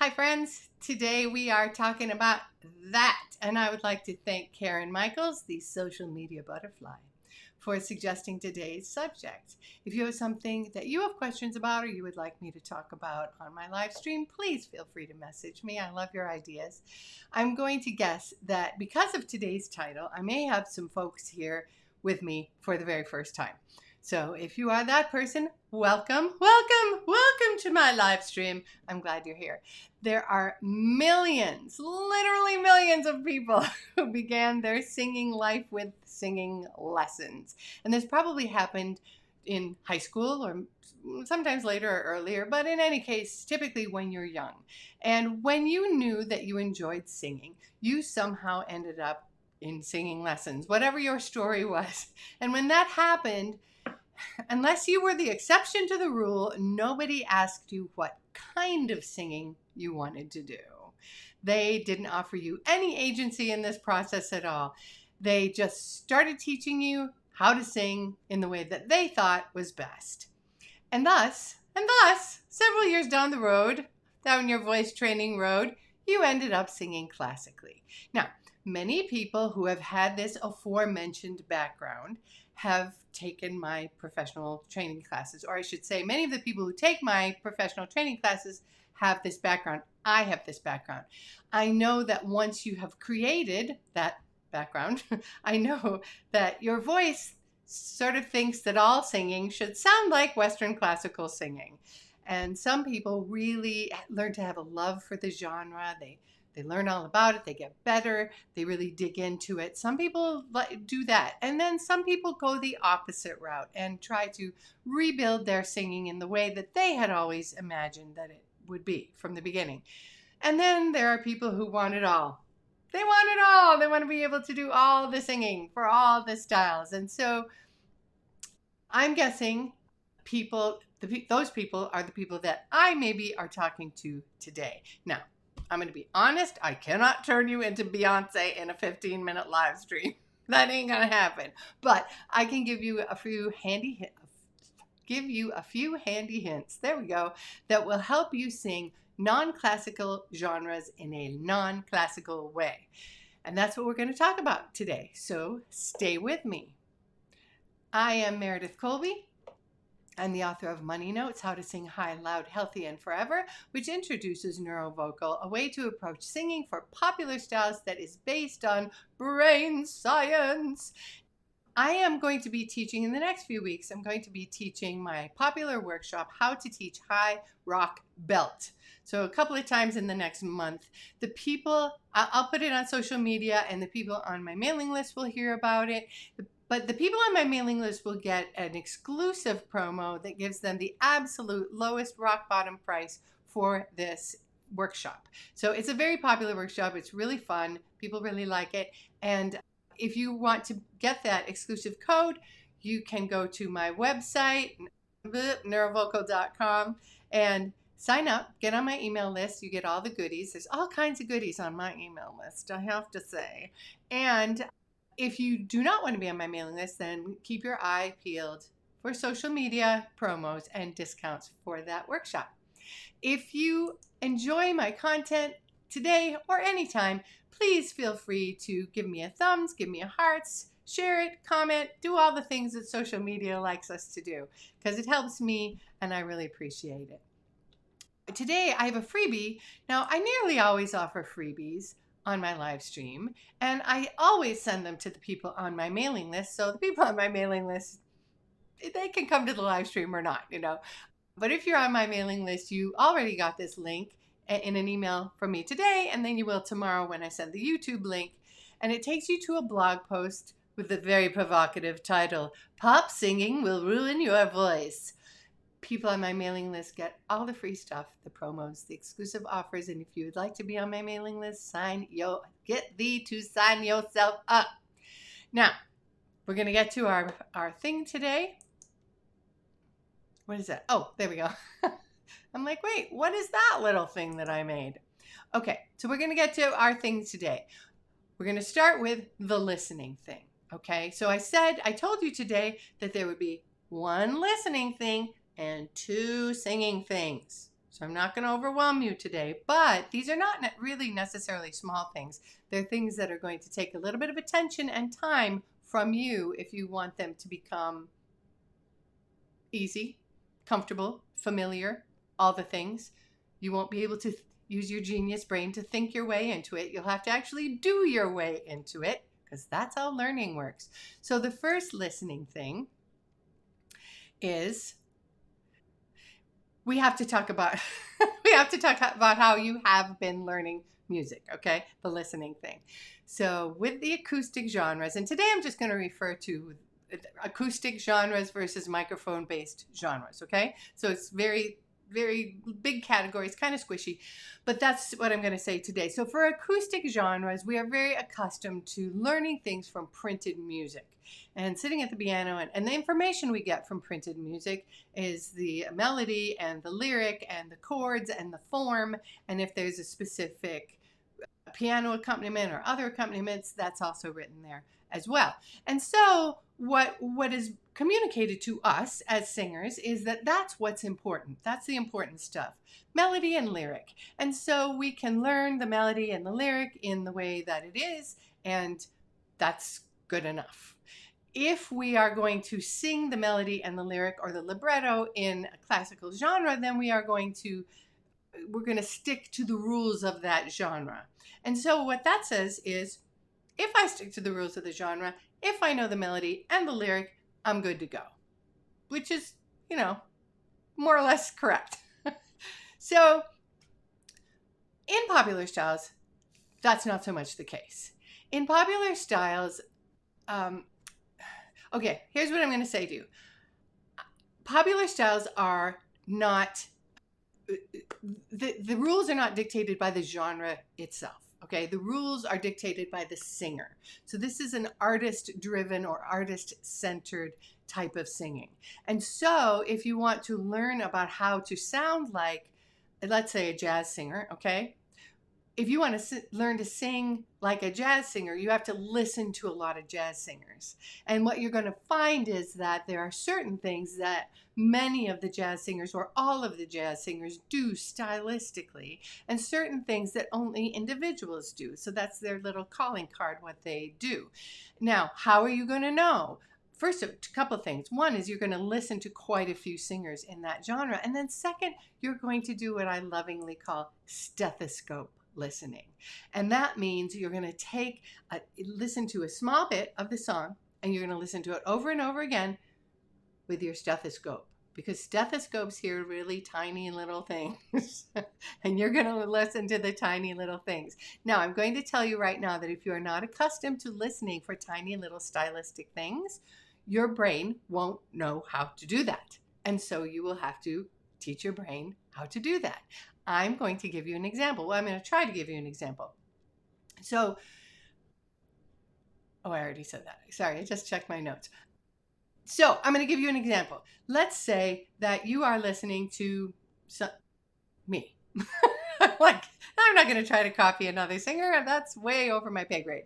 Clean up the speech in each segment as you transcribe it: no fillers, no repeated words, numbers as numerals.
Hi friends, today we are talking about that, and I would like to thank Karen Michaels, the social media butterfly, for suggesting today's subject. If you have something that you have questions about or you would like me to talk about on my live stream, please feel free to message me. I love your ideas. I'm going to guess that because of today's title, I may have some folks here with me for the very first time. So if you are that person, welcome to my live stream. I'm glad you're here. There are millions, literally millions of people who began their singing life with singing lessons. And this probably happened in high school or sometimes later or earlier, but in any case, typically when you're young. And when you knew that you enjoyed singing, you somehow ended up in singing lessons, whatever your story was. And when that happened, unless you were the exception to the rule, nobody asked you what kind of singing you wanted to do. They didn't offer you any agency in this process at all. They just started teaching you how to sing in the way that they thought was best. And thus, several years down the road, down your voice training road, you ended up singing classically. Now, many people who have had this aforementioned background have taken my professional training classes, or I should say, many of the people who take my professional training classes have this background. I have this background. I know that once you have created that background, I know that your voice sort of thinks that all singing should sound like Western classical singing. And some people really learn to have a love for the genre. They learn all about it. They get better. They really dig into it. Some people do that. And then some people go the opposite route and try to rebuild their singing in the way that they had always imagined that it would be from the beginning. And then there are people who want it all. They want it all. They want to be able to do all the singing for all the styles. And so I'm guessing those people are the people that I maybe are talking to today. Now, I'm going to be honest. I cannot turn you into Beyonce in a 15-minute live stream. That ain't going to happen. But I can give you a few handy hints. There we go. That will help you sing non-classical genres in a non-classical way. And that's what we're going to talk about today. So stay with me. I am Meredith Colby. I'm the author of Money Notes, How to Sing High, Loud, Healthy, and Forever, which introduces neurovocal, a way to approach singing for popular styles that is based on brain science. I am going to be teaching in the next few weeks, I'm going to be teaching my popular workshop, How to Teach High Rock Belt. So a couple of times in the next month, the people, I'll put it on social media and the people on my mailing list will hear about it. But the people on my mailing list will get an exclusive promo that gives them the absolute lowest rock bottom price for this workshop. So it's a very popular workshop. It's really fun. People really like it. And if you want to get that exclusive code, you can go to my website, neurovocal.com, and sign up, get on my email list. You get all the goodies. There's all kinds of goodies on my email list, I have to say. And if you do not want to be on my mailing list, then keep your eye peeled for social media promos and discounts for that workshop. If you enjoy my content today or anytime, please feel free to give me a thumbs, give me a hearts, share it, comment, do all the things that social media likes us to do, because it helps me and I really appreciate it. Today I have a freebie. Now, I nearly always offer freebies on my live stream, and I always send them to the people on my mailing list. So the people on my mailing list, they can come to the live stream or not, But if you're on my mailing list, you already got this link in an email from me today, and then you will tomorrow when I send the YouTube link. And it takes you to a blog post with the very provocative title, Pop Singing Will Ruin Your Voice. People on my mailing list get all the free stuff, the promos, the exclusive offers, and if you would like to be on my mailing list, get thee to sign yourself up. Now, we're going to get to our thing today. What is that? Oh, there we go. I'm like, wait, what is that little thing that I made? Okay, so we're going to get to our thing today. We're going to start with the listening thing, okay? So I told you today that there would be one listening thing and two singing things. So I'm not going to overwhelm you today, but these are not really necessarily small things. They're things that are going to take a little bit of attention and time from you if you want them to become easy, comfortable, familiar, all the things. You won't be able to use your genius brain to think your way into it. You'll have to actually do your way into it, because that's how learning works. So the first listening thing is we have to talk about how you have been learning music, okay? The listening thing. So with the acoustic genres, and today I'm just going to refer to acoustic genres versus microphone-based genres, okay? So it's very big categories, kind of squishy, but that's what I'm going to say today. So for acoustic genres, we are very accustomed to learning things from printed music and sitting at the piano, and the information we get from printed music is the melody and the lyric and the chords and the form, and if there's a specific piano accompaniment or other accompaniments, that's also written there as well. And so what is communicated to us as singers is that that's what's important. That's the important stuff. Melody and lyric. And so we can learn the melody and the lyric in the way that it is, and that's good enough. If we are going to sing the melody and the lyric or the libretto in a classical genre, then we're going to stick to the rules of that genre. And so what that says is, if I stick to the rules of the genre, if I know the melody and the lyric, I'm good to go, which is, more or less correct. So in popular styles, that's not so much the case. In popular styles, okay, here's what I'm going to say to you. Popular styles are not, the rules are not dictated by the genre itself. Okay, the rules are dictated by the singer. So this is an artist-driven or artist-centered type of singing. And so if you want to learn about how to sound like, let's say, a jazz singer, okay? If you want to learn to sing like a jazz singer, you have to listen to a lot of jazz singers. And what you're going to find is that there are certain things that many of the jazz singers or all of the jazz singers do stylistically, and certain things that only individuals do. So that's their little calling card, what they do. Now, how are you going to know? First, a couple of things. One is you're going to listen to quite a few singers in that genre. And then second, you're going to do what I lovingly call stethoscope listening. And that means you're going to listen to a small bit of the song, and you're going to listen to it over and over again with your stethoscope, because stethoscopes hear really tiny little things and you're going to listen to the tiny little things. Now, I'm going to tell you right now that if you are not accustomed to listening for tiny little stylistic things, your brain won't know how to do that. And so you will have to teach your brain how to do that. I'm going to give you an example. Well, I'm going to try to give you an example. So, I already said that. Sorry, I just checked my notes. So I'm going to give you an example. Let's say that you are listening to me. Like, I'm not going to try to copy another singer. That's way over my pay grade.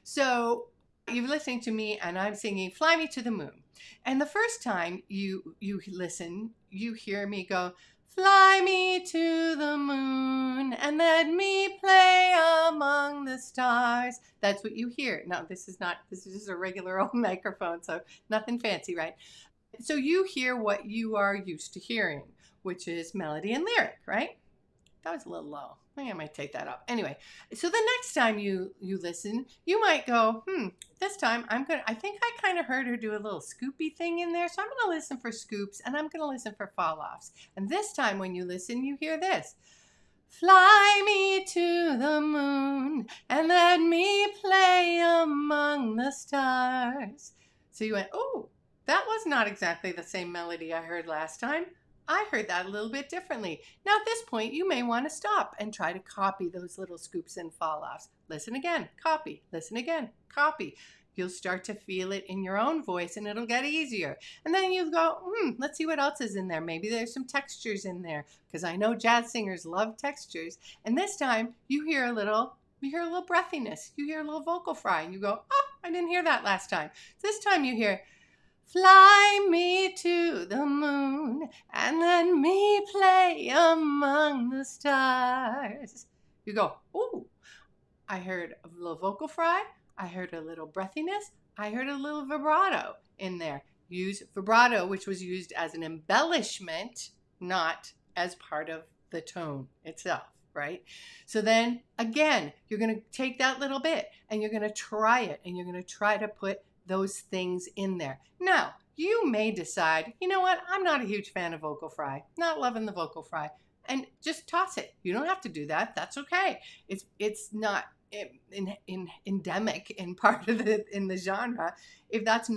So you're listening to me and I'm singing Fly Me to the Moon. And the first time you listen, you hear me go, fly me to the moon and let me play among the stars. That's what you hear. Now, this is just a regular old microphone, so nothing fancy, right? So you hear what you are used to hearing, which is melody and lyric, right? That was a little low. I might take that up. Anyway, so the next time you listen, you might go, this time I think I kind of heard her do a little scoopy thing in there, so I'm going to listen for scoops and I'm going to listen for fall-offs. And this time when you listen, you hear this. Fly me to the moon and let me play among the stars. So you went, oh, that was not exactly the same melody I heard last time. I heard that a little bit differently. Now at this point, you may want to stop and try to copy those little scoops and fall-offs. Listen again, copy, listen again, copy. You'll start to feel it in your own voice and it'll get easier. And then you go, let's see what else is in there. Maybe there's some textures in there, because I know jazz singers love textures. And this time you hear a little breathiness. You hear a little vocal fry and you go, oh, I didn't hear that last time. This time you hear, Fly me to the moon and let me play among the stars. You go, ooh, I heard a little vocal fry. I heard a little breathiness. I heard a little vibrato in there. Use vibrato, which was used as an embellishment, not as part of the tone itself, right? So then again, you're going to take that little bit and you're going to try it, and you're going to try to put those things in there. Now, you may decide, you know what, I'm not a huge fan of vocal fry, not loving the vocal fry, and just toss it. You don't have to do that. That's okay. It's not endemic in part of the genre. If that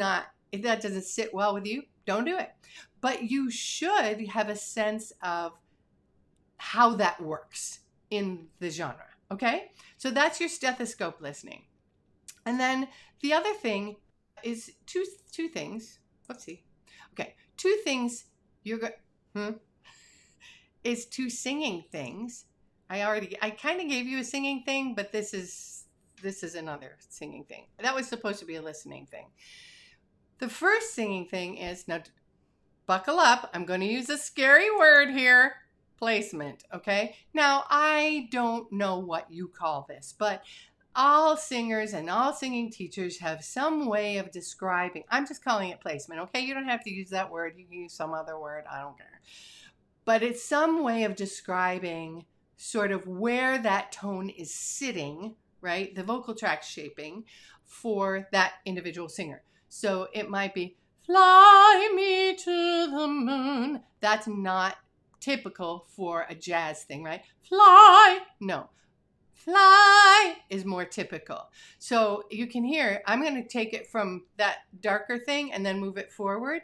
doesn't sit well with you, don't do it. But you should have a sense of how that works in the genre. Okay, so that's your stethoscope listening. And then the other thing is two things. Whoopsie. Okay, two things is two singing things. I kind of gave you a singing thing, but this is another singing thing. That was supposed to be a listening thing. The first singing thing is, now buckle up, I'm going to use a scary word here, placement, okay? Now, I don't know what you call this, but all singers and all singing teachers have some way of describing. I'm just calling it placement, okay? You don't have to use that word. You can use some other word. I don't care. But it's some way of describing sort of where that tone is sitting, right? The vocal tract shaping for that individual singer. So it might be, fly me to the moon. That's not typical for a jazz thing, right? Fly, no. Fly is more typical. So you can hear, I'm going to take it from that darker thing and then move it forward,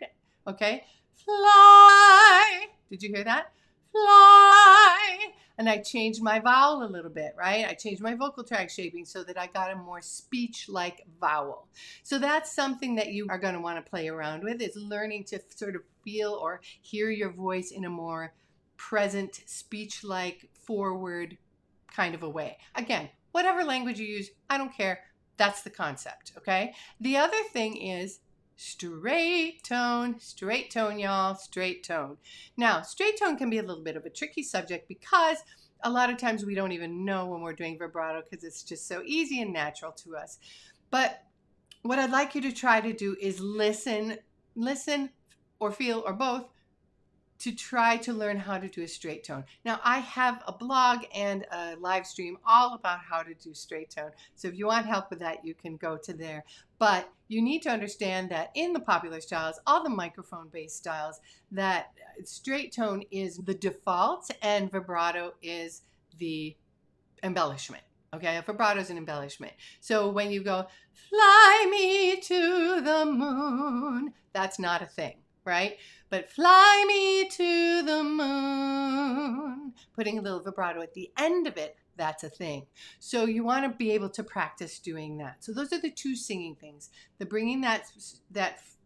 okay? Fly. Did you hear that? Fly. And I changed my vowel a little bit, right? I changed my vocal tract shaping so that I got a more speech-like vowel. So that's something that you are going to want to play around with, is learning to sort of feel or hear your voice in a more present, speech-like, forward kind of a way. Again, whatever language you use, I don't care. That's the concept, okay? The other thing is straight tone, y'all, straight tone. Now, straight tone can be a little bit of a tricky subject because a lot of times we don't even know when we're doing vibrato because it's just so easy and natural to us. But what I'd like you to try to do is listen or feel or both to try to learn how to do a straight tone. Now, I have a blog and a live stream all about how to do straight tone. So if you want help with that, you can go to there. But you need to understand that in the popular styles, all the microphone-based styles, that straight tone is the default and vibrato is the embellishment. Okay, a vibrato is an embellishment. So when you go, fly me to the moon, that's not a thing, right? But fly me to the moon, putting a little vibrato at the end of it, that's a thing. So you want to be able to practice doing that. So those are the two singing things, the bringing that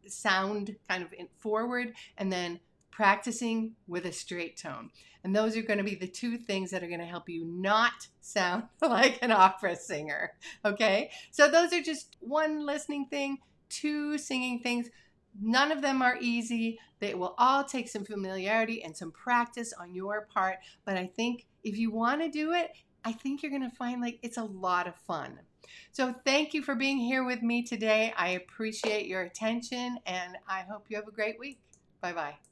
sound kind of forward and then practicing with a straight tone. And those are going to be the two things that are going to help you not sound like an opera singer. Okay, so those are just one listening thing, two singing things. None of them are easy. They will all take some familiarity and some practice on your part. But I think if you want to do it, I think you're going to find like it's a lot of fun. So thank you for being here with me today. I appreciate your attention and I hope you have a great week. Bye-bye.